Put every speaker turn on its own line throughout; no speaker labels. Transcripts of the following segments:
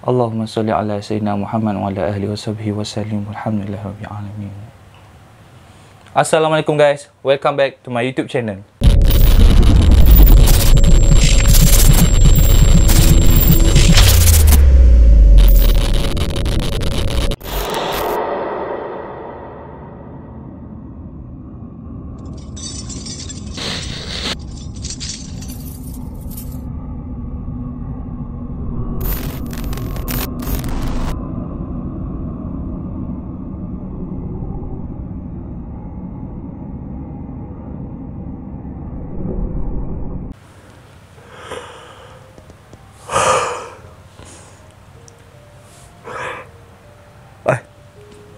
Allahumma salli ala sayyidina Muhammad wa ala ahli wa sahbihi wa sallim. Alhamdulillah rabbil alamin. Assalamualaikum guys. Welcome back to my YouTube channel.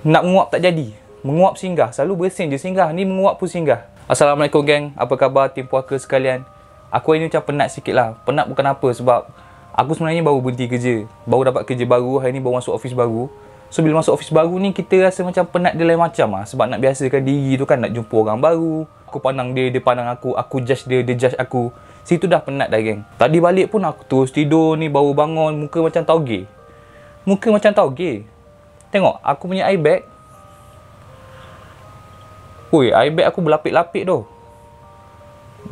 Nak menguap tak jadi. Menguap singgah. Selalu bersin je singgah. Ni menguap pun singgah. Assalamualaikum geng. Apa khabar tim puaka sekalian? Aku hari ni macam penat sikit lah. Penat bukan apa sebab aku sebenarnya baru berhenti kerja. Baru dapat kerja baru. Hari ni baru masuk office baru. So bila masuk office baru ni kita rasa macam penat dia lain macam lah. Sebab nak biasakan diri tu kan. Nak jumpa orang baru. Aku pandang dia, dia pandang aku. Aku judge dia, dia judge aku. Situ dah penat dah geng. Tadi balik pun aku terus tidur ni. Baru bangun. Muka macam tauge. Muka macam tauge. Tengok, aku punya eye bag. Ui, eye bag aku berlapik-lapik tu.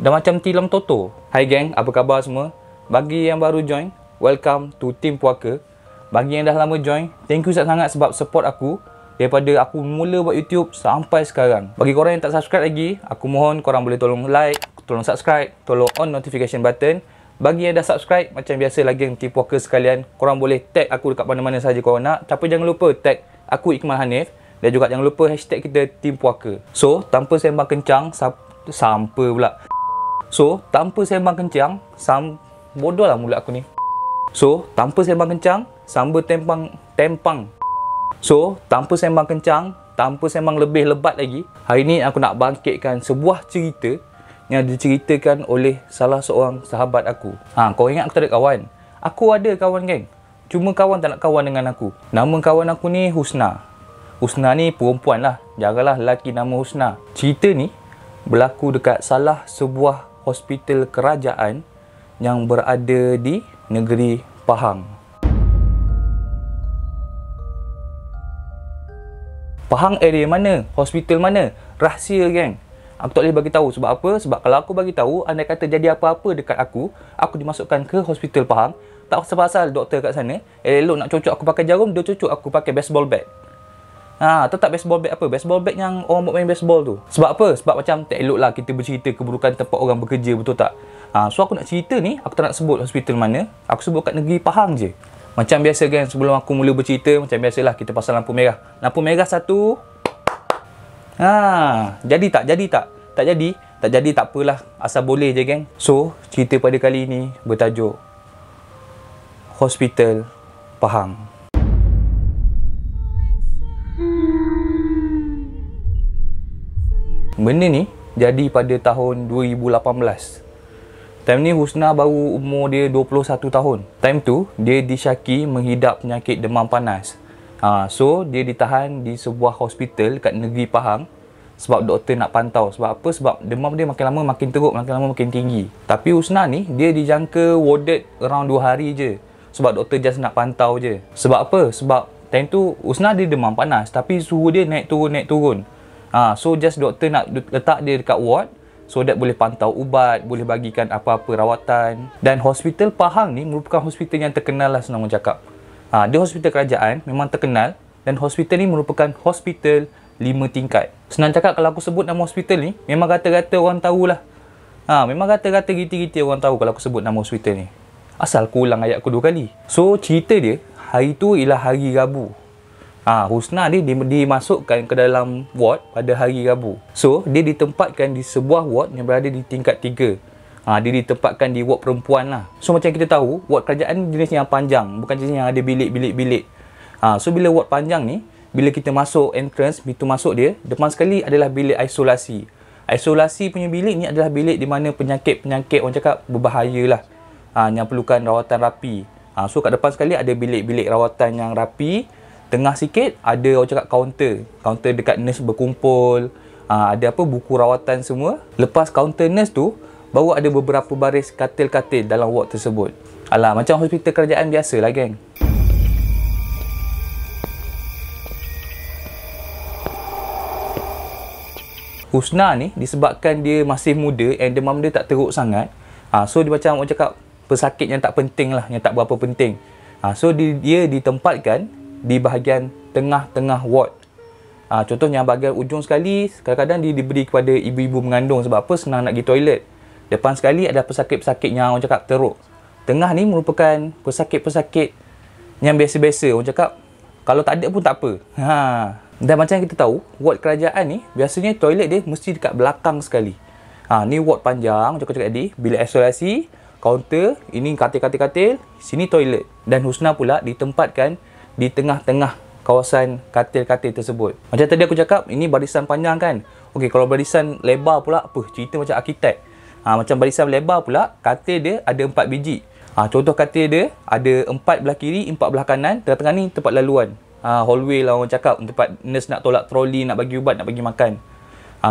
Dah macam tilam Toto. Hai geng, apa khabar semua? Bagi yang baru join, welcome to Tim Puaka. Bagi yang dah lama join, thank you sangat sebab support aku. Daripada aku mula buat YouTube sampai sekarang. Bagi korang yang tak subscribe lagi, aku mohon korang boleh tolong like, tolong subscribe, tolong on notification button. Bagi yang dah subscribe, macam biasa lagi yang Tim Puaka sekalian, korang boleh tag aku dekat mana-mana saja korang nak. Tapi jangan lupa tag aku Iqmal Hanif. Dan juga jangan lupa hashtag kita Tim Puaka. So, tanpa sembang kencang, tanpa sembang kencang, bodoh lah mulut aku ni. So, tanpa sembang kencang, sambil tempang. So, tanpa sembang kencang, tanpa sembang lebih lebat lagi, hari ni aku nak bangkitkan sebuah cerita yang diceritakan oleh salah seorang sahabat aku. Kau ingat aku tak ada kawan? Aku ada kawan geng. Cuma kawan tak nak kawan dengan aku. Nama kawan aku ni Husna. Husna ni perempuan lah. Janganlah lelaki nama Husna. Cerita ni berlaku dekat salah sebuah hospital kerajaan yang berada di negeri Pahang. Pahang area mana? Hospital mana? Rahsia geng. Aku tak boleh bagi tahu sebab apa? Sebab kalau aku bagi tahu, andai kata jadi apa-apa dekat aku dimasukkan ke hospital Pahang, tak pasal doktor kat sana, elok nak cocok aku pakai jarum, dia cocok aku pakai baseball bat. Tahu tak baseball bat apa? Baseball bat yang orang buat main baseball tu. Sebab apa? Sebab macam tak elok lah kita bercerita keburukan tempat orang bekerja, betul tak? So aku nak cerita ni, aku tak nak sebut hospital mana, aku sebut kat negeri Pahang je. Macam biasa kan, sebelum aku mula bercerita, macam biasalah kita pasang lampu merah. Lampu merah satu. Jadi tak? Tak jadi tak apalah. Asal boleh je geng. So, cerita pada kali ni bertajuk Hospital Pahang. Benda ni jadi pada tahun 2018. Time ni Husna baru umur dia 21 tahun. Time tu, dia disyaki menghidap penyakit demam panas. So, dia ditahan di sebuah hospital kat negeri Pahang sebab doktor nak pantau. Sebab apa? Sebab demam dia makin lama makin teruk, makin lama makin tinggi. Tapi Husna ni, dia dijangka warded around 2 hari je. Sebab doktor just nak pantau je. Sebab apa? Sebab time tu Husna dia demam panas tapi suhu dia naik turun. So just doktor nak letak dia dekat ward so that boleh pantau ubat, boleh bagikan apa-apa rawatan. Dan hospital Pahang ni merupakan hospital yang terkenal lah, senang cakap. Dia hospital kerajaan, memang terkenal. Dan hospital ni merupakan hospital 5 tingkat. Senang cakap kalau aku sebut nama hospital ni, memang rata-rata orang tahulah. Memang rata-rata giti-giti orang tahu kalau aku sebut nama hospital ni. Asal aku ulang ayat aku 2 kali. So cerita dia, hari tu ialah hari Rabu. Husna dia dimasukkan ke dalam ward pada hari Rabu. So, dia ditempatkan di sebuah ward yang berada di tingkat 3. Dia ditempatkan di ward perempuan lah. So, macam kita tahu, ward kerajaan jenis yang panjang. Bukan jenis yang ada bilik-bilik. So, bila ward panjang ni, bila kita masuk entrance, pintu masuk dia, depan sekali adalah bilik isolasi. Isolasi punya bilik ni adalah bilik di mana penyakit-penyakit orang cakap berbahaya lah. Yang perlukan rawatan rapi. So, kat depan sekali ada bilik-bilik rawatan yang rapi. Tengah sikit ada orang cakap kaunter dekat nurse berkumpul, ada buku rawatan semua. Lepas kaunter nurse tu baru ada beberapa baris katil-katil dalam ward tersebut. Alah, macam hospital kerajaan biasa lah geng. Husna ni disebabkan dia masih muda and demam dia tak teruk sangat. So dia macam orang cakap pesakit yang tak penting lah, yang tak berapa penting. So dia ditempatkan di bahagian tengah-tengah ward. Contohnya bahagian ujung sekali, kadang-kadang dia diberi kepada ibu-ibu mengandung. Sebab apa? Senang nak pergi toilet. Depan sekali ada pesakit-pesakit yang orang cakap teruk. Tengah ni merupakan pesakit-pesakit yang biasa-biasa. Orang cakap kalau tak ada pun tak apa. Dan macam yang kita tahu, ward kerajaan ni biasanya toilet dia mesti dekat belakang sekali. Ni ward panjang, macam aku cakap tadi, bilik isolasi, kaunter, ini katil-katil, sini toilet. Dan Husna pula ditempatkan di tengah-tengah kawasan katil-katil tersebut. Macam tadi aku cakap, ini barisan panjang kan. Okey, kalau barisan lebar pula apa? Cerita macam arkitek. Macam barisan lebar pula, katil dia ada 4 biji. Contoh katil dia ada 4 belah kiri, 4 belah kanan. Tengah-tengah ni tempat laluan. Hallway lah orang cakap, tempat nurse nak tolak troli, nak bagi ubat, nak bagi makan.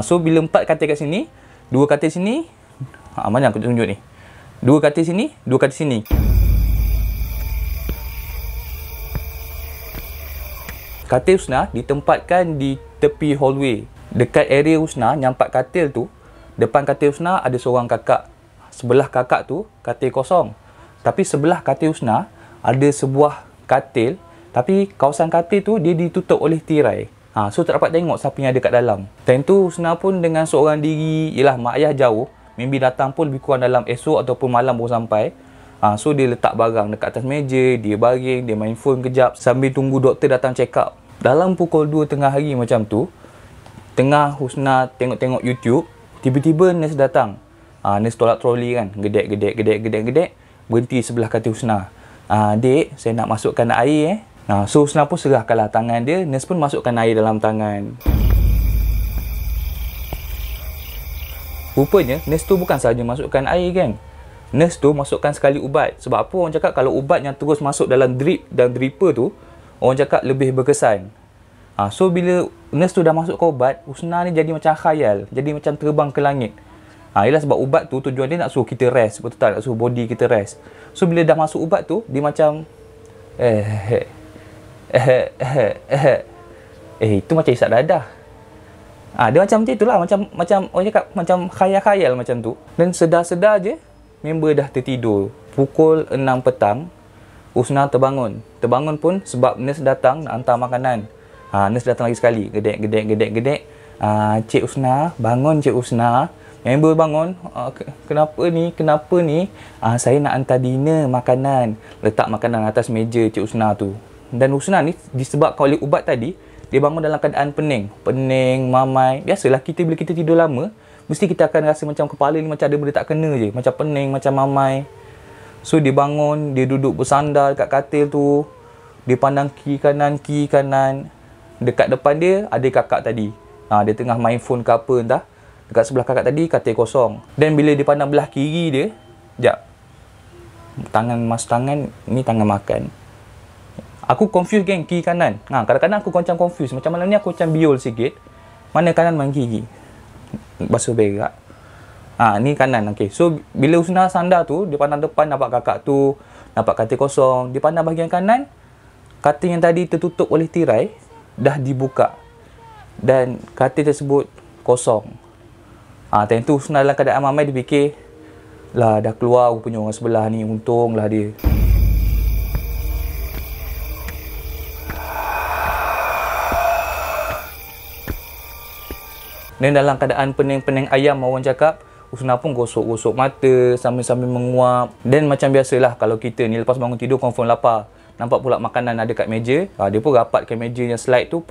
So bila 4 katil kat sini, 2 katil sini, mana aku tunjuk ni, 2 katil sini, 2 katil sini. Katil Husna ditempatkan di tepi hallway. Dekat area Husna yang 4 katil tu, depan katil Husna ada seorang kakak. Sebelah kakak tu katil kosong. Tapi sebelah katil Husna ada sebuah katil, tapi kawasan katil tu dia ditutup oleh tirai. So tak dapat tengok siapa yang ada kat dalam. Time tu Husna pun dengan seorang diri, yelah mak ayah jauh, maybe datang pun lebih kurang dalam esok ataupun malam baru sampai. So dia letak barang dekat atas meja, dia baring, dia main phone kejap sambil tunggu doktor datang check up. Dalam pukul 2 tengah hari macam tu, tengah Husna tengok-tengok YouTube, tiba-tiba nurse datang. Nurse tolak troli kan, gedek, berhenti sebelah katil Husna. Dek, saya nak masukkan air So Husna pun serahkanlah tangan dia, nurse pun masukkan air dalam tangan. Rupanya nurse tu bukan sahaja masukkan air geng. Nurse tu masukkan sekali ubat. Sebab apa? Orang cakap kalau ubat yang terus masuk dalam drip dan dripper tu, orang cakap lebih berkesan. So bila nurse tu dah masukkan ubat, Husna ni jadi macam khayal, jadi macam terbang ke langit. Ialah sebab ubat tu tujuan dia nak suruh kita rest, betul tak? Nak suruh body kita rest. So bila dah masuk ubat tu, dia macam itu macam isap dadah. Dia macam itulah, macam orang cakap macam khayal-khayal macam tu. Dan sedar-sedar je member dah tertidur. Pukul 6 petang Husna terbangun. Terbangun pun sebab nurse datang nak hantar makanan. Nurse datang lagi sekali. Gedek. Cik Husna, bangun Cik Husna. Member bangun. Kenapa ni? Saya nak hantar dinner makanan. Letak makanan atas meja Cik Husna tu. Dan Husna ni disebabkan oleh ubat tadi, dia bangun dalam keadaan pening, mamai. Biasalah kita bila kita tidur lama, mesti kita akan rasa macam kepala ni macam ada benda tak kena je. Macam pening, macam mamai. So dia bangun, dia duduk bersandar kat katil tu. Dia pandang kiri kanan. Dekat depan dia ada kakak tadi. Dia tengah main phone ke apa entah. Dekat sebelah kakak tadi katil kosong. Dan bila dia pandang belah kiri dia, sekejap. Tangan, ni tangan makan. Aku confuse geng, kiri kanan. Kadang-kadang aku macam confuse. Macam malam ni aku macam biol sikit. Mana kanan, mana kiri. Basuh berak. Ni kanan. Okay. So, bila Husna sandar tu, dia pandang depan, nampak kakak tu, nampak katil kosong. Dia pandang bahagian kanan, katil yang tadi tertutup oleh tirai, dah dibuka. Dan katil tersebut kosong. Time tu Husna dalam keadaan mamai, dia fikir, lah dah keluar punya orang sebelah ni, untunglah dia. Dan dalam keadaan pening-pening ayam orang cakap, Husna pun gosok-gosok mata sambil-sambil menguap. Dan macam biasalah kalau kita ni lepas bangun tidur confirm lapar. Nampak pula makanan ada kat meja. Dia pun rapatkan meja yang slide tu.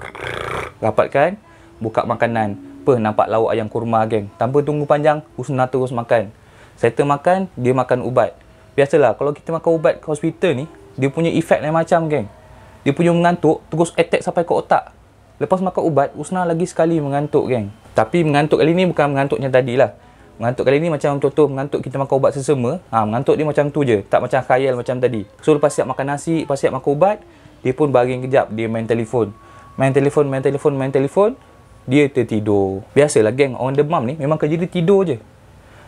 Rapatkan, buka makanan. Nampak lauk ayam kurma geng. Tanpa tunggu panjang, Husna terus makan. Settle makan, dia makan ubat. Biasalah kalau kita makan ubat ke hospital ni, dia punya efek lain macam geng. Dia punya mengantuk, terus attack sampai ke otak. Lepas makan ubat, Husna lagi sekali mengantuk geng. Tapi mengantuk kali ni bukan mengantuk yang tadi lah. Mengantuk kali ni macam contoh mengantuk kita makan ubat sesama. Mengantuk dia macam tu je. Tak macam khayal macam tadi. So lepas siap makan nasi, lepas siap makan ubat, dia pun baring kejap. Dia main telefon. Main telefon. Dia tertidur. Biasalah geng, orang demam ni memang kerja dia tidur je.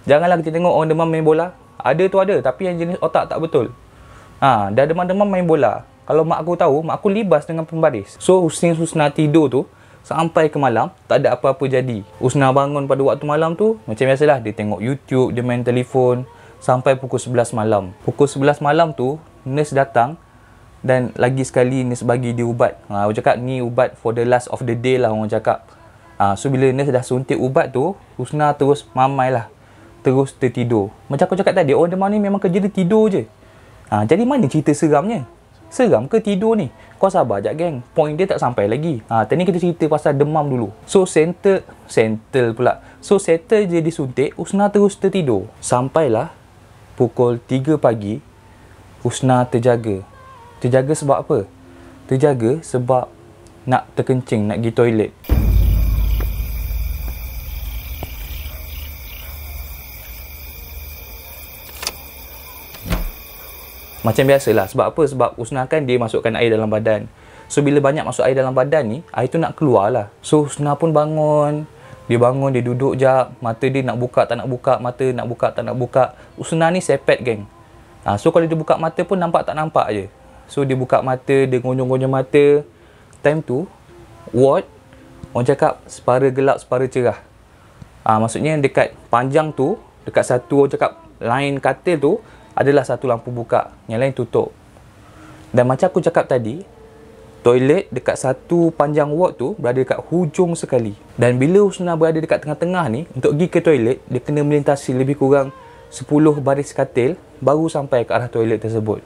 Janganlah kita tengok orang demam main bola. Ada tu ada, tapi yang jenis otak tak betul. Dah demam-demam main bola. Kalau mak aku tahu, mak aku libas dengan pembaris. So since Husna tidur tu, Sampai ke malam, tak ada apa-apa jadi. Husna bangun pada waktu malam tu, macam biasalah, dia tengok YouTube, dia main telefon, sampai pukul 11 malam. Pukul 11 malam tu, nurse datang dan lagi sekali nurse bagi dia ubat. Orang cakap ni ubat for the last of the day lah, orang cakap. So bila nurse dah suntik ubat tu, Husna terus mamai lah. Terus tertidur. Macam aku cakap tadi, orang demam ni memang kerja dia tidur je. Jadi mana cerita seramnya? Seram ke tidur ni? Kau sabar jap geng. Point dia tak sampai lagi. Tadi ni kita cerita pasal demam dulu. So settle je disuntik, Husna terus tertidur. Sampailah pukul 3 pagi, Husna terjaga. Terjaga sebab apa? Terjaga sebab nak terkencing, nak pergi toilet. Macam biasalah. Sebab apa? Sebab Husna kan dia masukkan air dalam badan. So bila banyak masuk air dalam badan ni, air tu nak keluar lah. So Husna pun bangun. Dia bangun, dia duduk jap. Mata dia nak buka, tak nak buka. Mata nak buka, tak nak buka. Husna ni sepet geng. So kalau dia buka mata pun nampak tak nampak je. So dia buka mata, dia gonyong-gonyong mata. Time tu, ward, orang cakap separa gelap, separa cerah. Maksudnya dekat panjang tu, dekat satu orang cakap line katil tu, adalah satu lampu buka, yang lain tutup. Dan macam aku cakap tadi, toilet dekat satu panjang ward tu berada dekat hujung sekali. Dan bila Husna berada dekat tengah-tengah ni, untuk pergi ke toilet, dia kena melintasi lebih kurang 10 baris katil baru sampai ke arah toilet tersebut.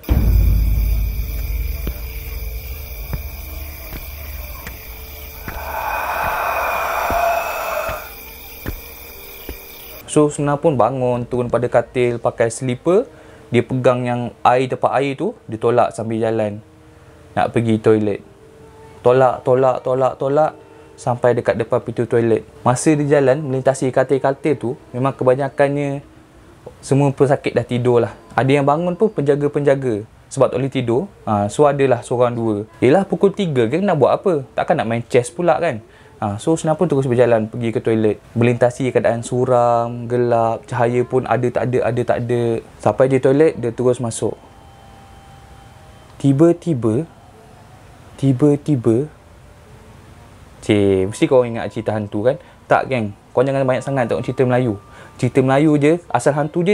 So Husna pun bangun, turun pada katil, pakai slipper. Dia pegang yang air, tempat air tu, dia tolak sambil jalan nak pergi toilet. Tolak sampai dekat depan pintu toilet. Masa dia jalan melintasi katil-katil tu, memang kebanyakannya semua pesakit dah tidur lah. Ada yang bangun pun penjaga-penjaga sebab tak boleh tidur. So adalah seorang dua. Yelah pukul 3 kan, nak buat apa? Takkan nak main chess pula kan? So Husna pun terus berjalan pergi ke toilet. Melintasi keadaan suram, gelap, cahaya pun ada tak ada. Sampai di toilet, dia terus masuk. Tiba-tiba, mesti kau ingat cerita hantu kan? Tak geng, kau jangan banyak sangat tengok cerita Melayu. Cerita Melayu je, asal hantu je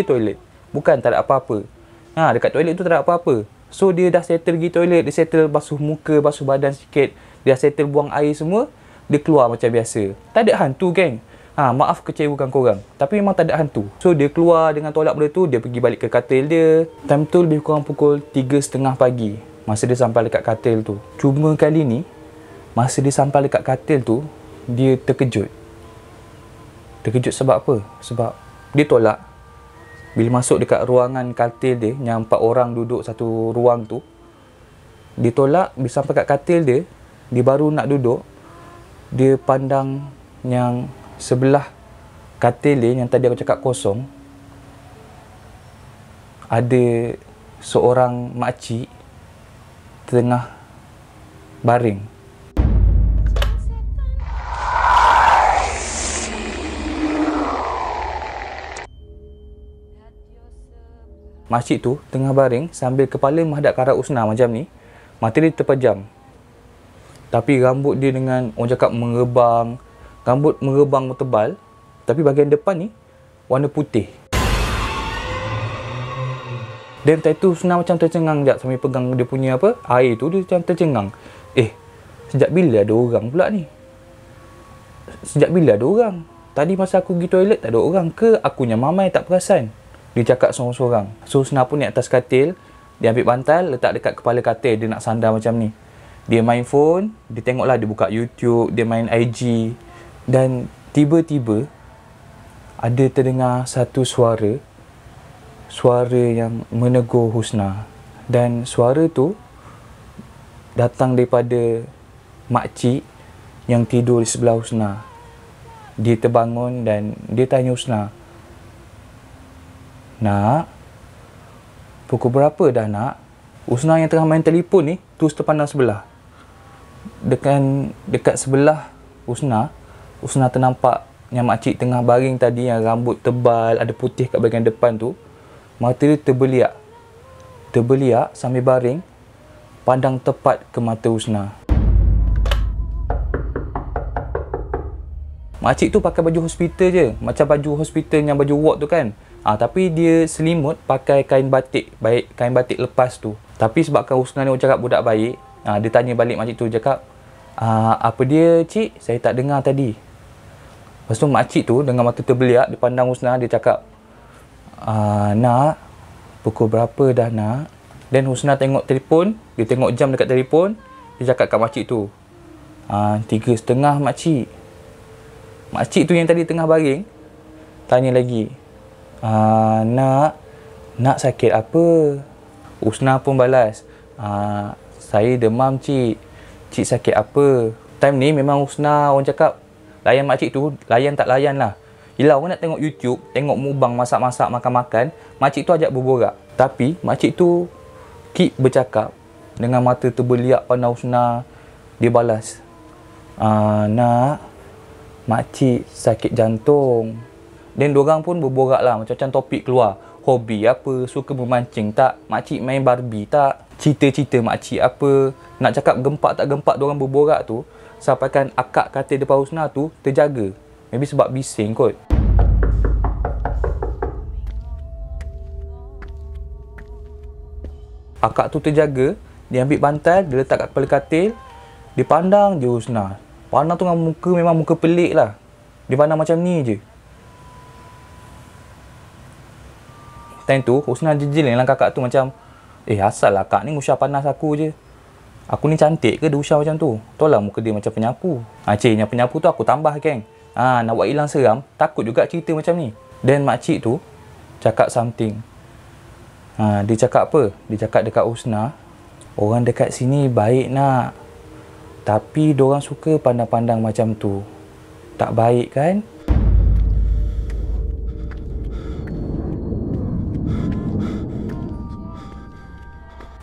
toilet. Bukan tak ada apa-apa. Dekat toilet tu tak ada apa-apa. So dia dah settle pergi toilet, dia settle basuh muka, basuh badan sikit. Dia settle buang air semua, dia keluar macam biasa. Tak ada hantu geng. Maaf kecewakan korang, tapi memang tak ada hantu. So dia keluar dengan tolak benda tu, dia pergi balik ke katil dia. Time tu lebih kurang pukul 3.30 pagi masa dia sampai dekat katil tu. Cuma kali ni, masa dia sampai dekat katil tu, dia terkejut. Terkejut sebab apa? Sebab dia tolak. Bila masuk dekat ruangan katil dia, yang 4 orang duduk satu ruang tu, dia tolak. Bila sampai kat katil dia, dia baru nak duduk, dia pandang yang sebelah katil dia yang tadi aku cakap kosong. Ada seorang makcik tengah baring. Makcik tu tengah baring sambil kepala menghadap ke arah Husna macam ni. Mata dia terpejam. Tapi rambut dia dengan orang cakap mengebang. Rambut mengebang tebal. Tapi bahagian depan ni warna putih. Dan time tu Husna macam tercengang sekejap sambil pegang dia punya air tu, dia macam tercengang. Sejak bila ada orang pula ni? Sejak bila ada orang? Tadi masa aku pergi toilet tak ada orang ke? Akunya mamai tak perasan. Dia cakap sorang-sorang. So Husna pun naik atas katil. Dia ambil bantal, letak dekat kepala katil. Dia nak sandar macam ni. Dia main phone, dia tengoklah, dia buka YouTube, dia main IG. Dan tiba-tiba ada terdengar satu suara yang menegur Husna. Dan suara tu datang daripada makcik yang tidur di sebelah Husna. Dia terbangun dan dia tanya Husna, "Nak, pukul berapa dah nak?" Husna yang tengah main telefon ni terus terpandang sebelah. Dekat sebelah Husna ternampak yang makcik tengah baring tadi, yang rambut tebal, ada putih kat bahagian depan tu. Mata dia terbeliak sambil baring, pandang tepat ke mata Husna. Makcik tu pakai baju hospital je, macam baju hospital yang baju ward tu kan. Tapi dia selimut pakai kain batik, baik kain batik lepas tu. Tapi sebabkan Husna ni orang cakap budak baik, dia tanya balik makcik tu, cakap, apa dia cik? Saya tak dengar tadi. Lepas tu makcik tu dengan mata terbeliak, dia pandang Husna, dia cakap, nak, pukul berapa dah nak? Dan Husna tengok telefon, dia tengok jam dekat telefon, dia cakap kat makcik tu, 3:30 makcik. Makcik tu yang tadi tengah baring tanya lagi, nak sakit apa? Husna pun balas, saya demam cik. Cik sakit apa? Time ni memang Husna orang cakap layan makcik tu, layan tak layan lah. Yelah, orang nak tengok YouTube, tengok mukbang masak-masak, makan-makan, makcik tu ajak berborak. Tapi makcik tu keep bercakap dengan mata terbeliak pandang Husna. Dia balas, nak, makcik sakit jantung. Dan diorang pun berborak lah, macam-macam topik keluar. Hobi apa, suka memancing tak, makcik main Barbie tak, cerita-cerita makcik apa. Nak cakap gempak tak gempak diorang berborak tu, sampaikan akak katil depan Husna tu terjaga. Maybe sebab bising kot. Akak tu terjaga, dia ambil bantal, dia letak kat kepala katil, dia pandang je Husna. Pandang tu dengan muka, memang muka pelik lah. Dia pandang macam ni je. Time tu, Husna jejel dengan kakak tu macam, asal lah kak ni usah panas aku je. Aku ni cantik ke dia usah macam tu? Tahu lah muka dia macam penyapu. Cik, yang penyapu tu aku tambah geng. Nak buat hilang seram, takut juga cerita macam ni. Dan makcik tu cakap something. Dia cakap apa? Dia cakap dekat Husna, orang dekat sini baik nak, tapi diorang suka pandang-pandang macam tu. Tak baik kan?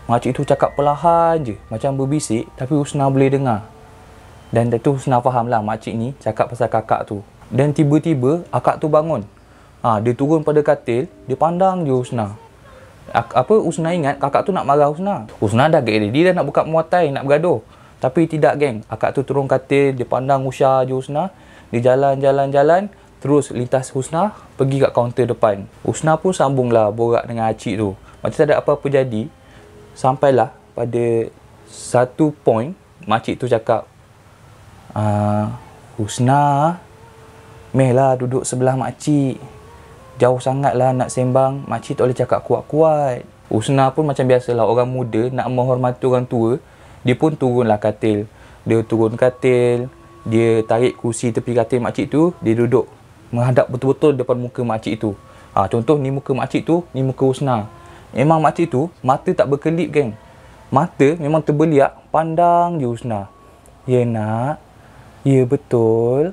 Makcik tu cakap perlahan je, macam berbisik, tapi Husna boleh dengar. Dan tu Husna faham lah makcik ni cakap pasal kakak tu. Dan tiba-tiba akak tu bangun. Dia turun pada katil, dia pandang je Husna. Husna ingat kakak tu nak marah Husna. Husna dah get ready, dah nak buka muatai, nak bergaduh. Tapi tidak geng, akak tu turun katil, dia pandang usah je Husna. Dia jalan-jalan, terus lintas Husna, pergi kat kaunter depan. Husna pun sambunglah borak dengan acik tu. Macam tak ada apa-apa jadi. Sampailah pada satu point, makcik tu cakap, Husna, mehlah duduk sebelah makcik. Jauh sangatlah nak sembang, makcik tak boleh cakap kuat-kuat. Husna pun macam biasalah, orang muda nak menghormati orang tua, dia pun turunlah katil. Dia turun katil, dia tarik kursi tepi katil makcik tu, dia duduk menghadap betul-betul depan muka makcik tu. Contoh ni muka makcik tu, ni muka Husna. Memang makcik tu mata tak berkelip geng. Mata memang terbeliak, pandang je Husna. Ya nak, ya betul.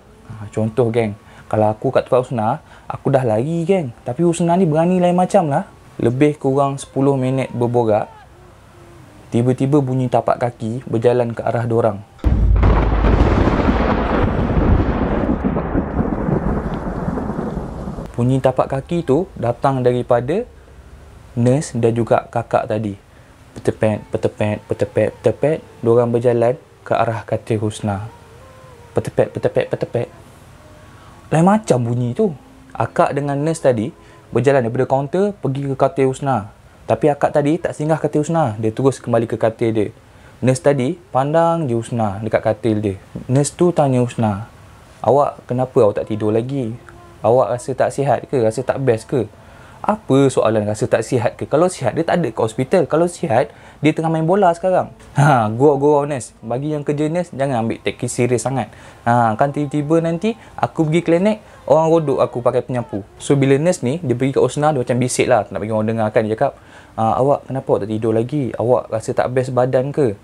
Contoh geng, kalau aku kat tempat Husna, aku dah lari geng. Tapi Husna ni berani lain macam lah. Lebih kurang 10 minit berborak, tiba-tiba bunyi tapak kaki berjalan ke arah dorang. Bunyi tapak kaki tu datang daripada nurse dan juga kakak tadi. Petepet. Diorang berjalan ke arah katil Husna. Petepet. Lain macam bunyi tu. Akak dengan nurse tadi berjalan daripada kaunter pergi ke katil Husna. Tapi akak tadi tak singgah katil Husna. Dia terus kembali ke katil dia. Nurse tadi pandang je Husna dekat katil dia. Nurse tu tanya Husna, awak kenapa awak tak tidur lagi? Awak rasa tak sihat ke? Rasa tak best ke? Apa soalan rasa tak sihat ke? Kalau sihat, dia tak ada ke hospital. Kalau sihat, dia tengah main bola sekarang. Gurau-gurau nurse. Bagi yang kerja nurse, jangan ambil take it serius sangat. Kan tiba-tiba nanti, aku pergi klinik, orang rodok aku pakai penyapu. So, bila nurse ni, dia pergi kat Husna, dia macam bisik lah. Nak bagi orang dengar kan. Dia cakap, awak kenapa awak tak tidur lagi? Awak rasa tak best badan ke?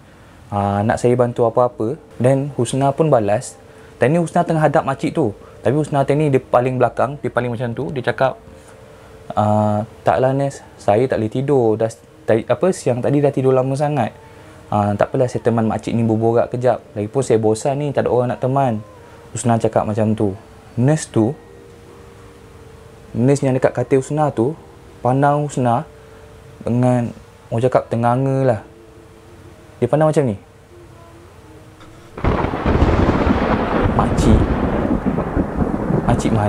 Nak saya bantu apa-apa? Dan Husna pun balas. Dan ni Husna tengah hadap makcik tu. Tapi Husna ni, dia paling belakang, dia paling macam tu. Dia cakap, taklah nurse, saya tak boleh tidur dah, siang tadi dah tidur lama sangat. Tak apalah, saya teman makcik ni berborak kejap, lagipun saya bosan ni, tak ada orang nak teman. Husna cakap macam tu. Nurse yang dekat katil Husna tu pandang Husna dengan, orang cakap tenganga lah. Dia pandang macam ni.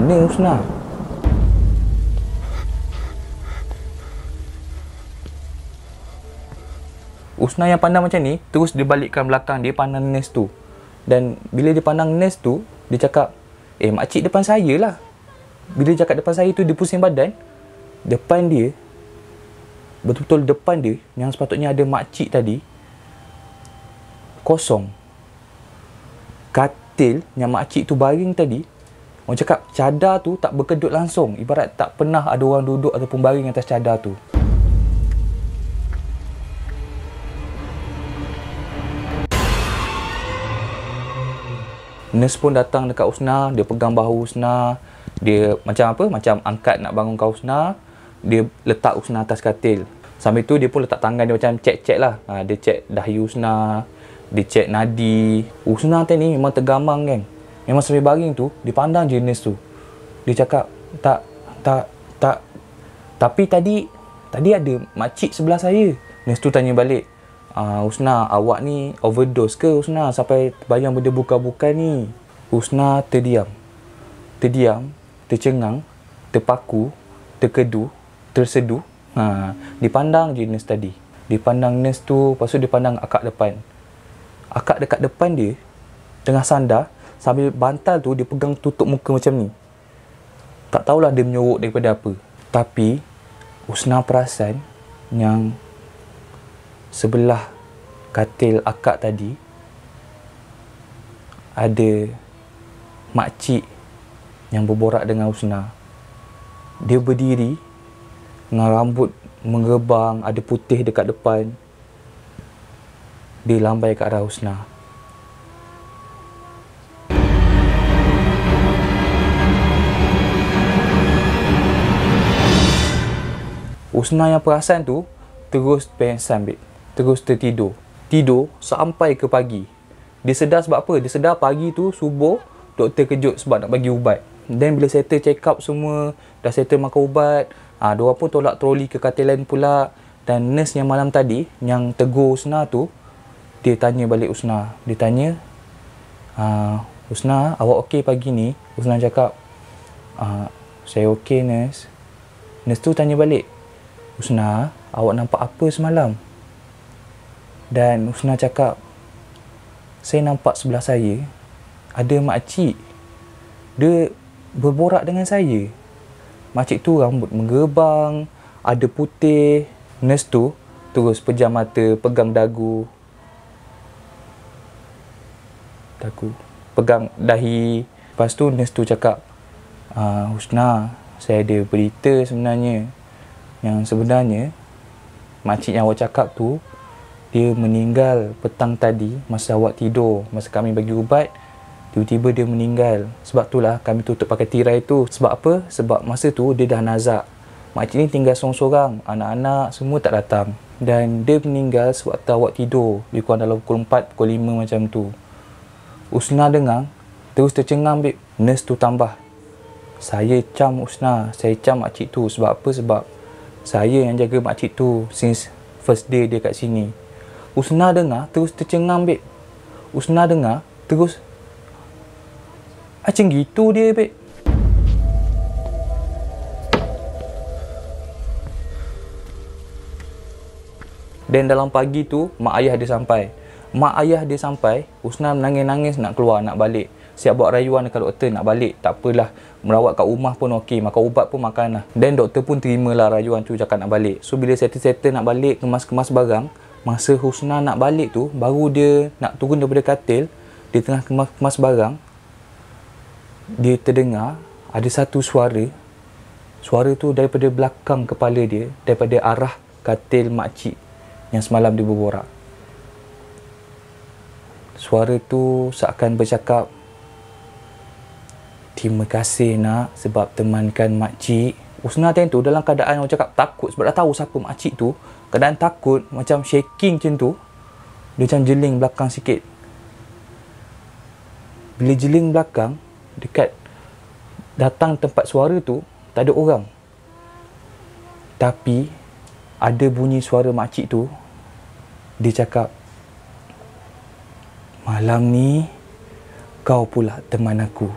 mana Husna? Husna yang pandang macam ni, terus dia balikkan belakang, dia pandang nurse tu. Dan bila dia pandang nurse tu, dia cakap, makcik depan saya lah. Bila dia cakap depan saya tu, dia pusing badan. Depan dia, betul-betul depan dia, yang sepatutnya ada makcik tadi, kosong. Katil yang makcik tu baring tadi, orang cakap cadar tu tak berkedut langsung. Ibarat tak pernah ada orang duduk ataupun baring atas cadar tu. Nurse pun datang dekat Husna, dia pegang bahu Husna, dia macam apa? Macam angkat nak bangunkan Husna, dia letak Husna atas katil. Sambil tu dia pun letak tangan dia macam cek-cek lah. Dia cek dahi Husna, dia cek nadi. Husna ni memang tergamang kan. Memang sambil baring tu, dia pandang je nurse tu. Dia cakap, tak. Tapi tadi ada makcik sebelah saya. Nurse tu tanya balik, Husna, awak ni overdose ke Husna sampai terbayang benda bukan-bukan ni? Husna terdiam, tercengang, terpaku, terkedu, terseduh. Dipandang je nurse tadi. Dipandang nurse tu, lepas tu dia pandang akak depan. Akak dekat depan dia, tengah sandar, sambil bantal tu dia pegang tutup muka macam ni. Tak tahulah dia menyorok daripada apa. Tapi Husna perasan yang sebelah katil akak tadi ada makcik yang berborak dengan Husna. Dia berdiri dengan rambut menggebang, ada putih dekat depan. Dia lambai ke arah Husna. Husna yang perasan tu terus pengsan, babe. Terus tertidur. Tidur sampai ke pagi. Dia sedar sebab apa? Dia sedar pagi tu subuh doktor kejut sebab nak bagi ubat. Dan bila settle check up semua, dah settle makan ubat, diorang pun tolak troli ke katil lain pula. Dan nurse yang malam tadi yang tegur Husna tu, dia tanya balik Husna. Dia tanya, Husna, awak okey pagi ni? Husna cakap, saya okey nurse. Nurse tu tanya balik, Husna, awak nampak apa semalam? Dan Husna cakap, saya nampak sebelah saya ada makcik. Dia berborak dengan saya. Makcik tu rambut menggebang, ada putih. Nurse tu terus pejam mata, pegang dagu, pegang dahi. Lepas tu nurse tu cakap, Husna, saya ada berita sebenarnya. Yang sebenarnya makcik yang awak cakap tu, dia meninggal petang tadi masa awak tidur. Masa kami bagi ubat, tiba-tiba dia meninggal. Sebab itulah kami tutup pakai tirai tu. Sebab apa? Sebab masa tu dia dah nazak. Makcik ni tinggal sorang-sorang. Anak-anak semua tak datang. Dan dia meninggal sewaktu awak tidur. Lebih kurang dalam pukul 4, pukul 5 macam tu. Husna dengar, terus tercengang, babe. Nurse tu tambah, saya cam Husna, saya cam makcik tu. Sebab apa? Sebab saya yang jaga makcik tu since first day dia kat sini. Husna dengar, terus tercengang, babe. Husna dengar, terus macam gitu dia, babe. Dan dalam pagi tu, mak ayah dia sampai. Mak ayah dia sampai, Husna menangis-nangis nak keluar, nak balik. Siap buat rayuan dekat doktor nak balik. Tak apalah, merawat kat rumah pun okey, makan ubat pun makan lah. Dan doktor pun terimalah rayuan tu, cakap nak balik. So bila settle-settle nak balik, kemas-kemas barang, masa Husna nak balik tu, baru dia nak turun daripada katil, dia tengah kemas barang, dia terdengar ada satu suara. Suara tu daripada belakang kepala dia, daripada arah katil makcik yang semalam dia berborak. Suara tu seakan bercakap, terima kasih nak sebab temankan makcik. Husna time tu dalam keadaan orang cakap takut sebab dah tahu siapa makcik tu. Keadaan takut, macam shaking macam tu. Dia macam jeling belakang sikit. Bila jeling belakang, dekat datang tempat suara tu, tak ada orang. Tapi ada bunyi suara makcik tu. Dia cakap, malam ni kau pula teman aku.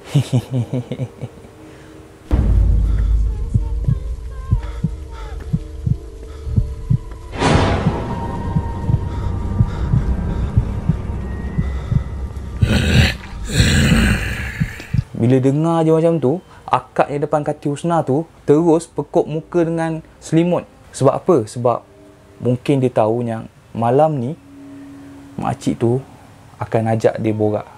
Bila dengar je macam tu, akak yang depan Kati Husna tu terus pekuk muka dengan selimut. Sebab apa? Sebab mungkin dia tahu yang malam ni makcik tu akan ajak dia borak.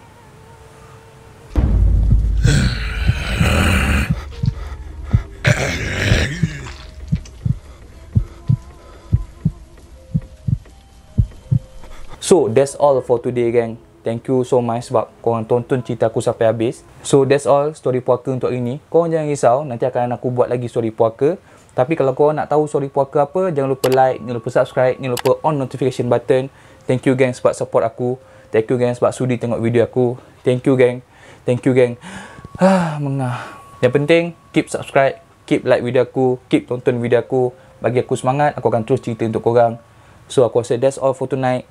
So, that's all for today, gang. Thank you so much sebab korang tonton cerita aku sampai habis. So, that's all story puaka untuk hari ni. Korang jangan risau, nanti akan aku buat lagi story puaka. Tapi kalau korang nak tahu story puaka apa, jangan lupa like, jangan lupa subscribe, jangan lupa on notification button. Thank you, gang, sebab support aku. Thank you, gang, sebab sudi tengok video aku. Thank you, gang. Thank you, gang. Mengah. Yang penting, keep subscribe, keep like video aku, keep tonton video aku. Bagi aku semangat, aku akan terus cerita untuk korang. So, aku rasa that's all for tonight.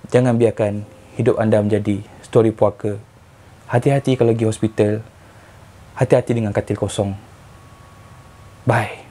Jangan biarkan hidup anda menjadi story puaka. Hati-hati kalau pergi hospital. Hati-hati dengan katil kosong. Bye.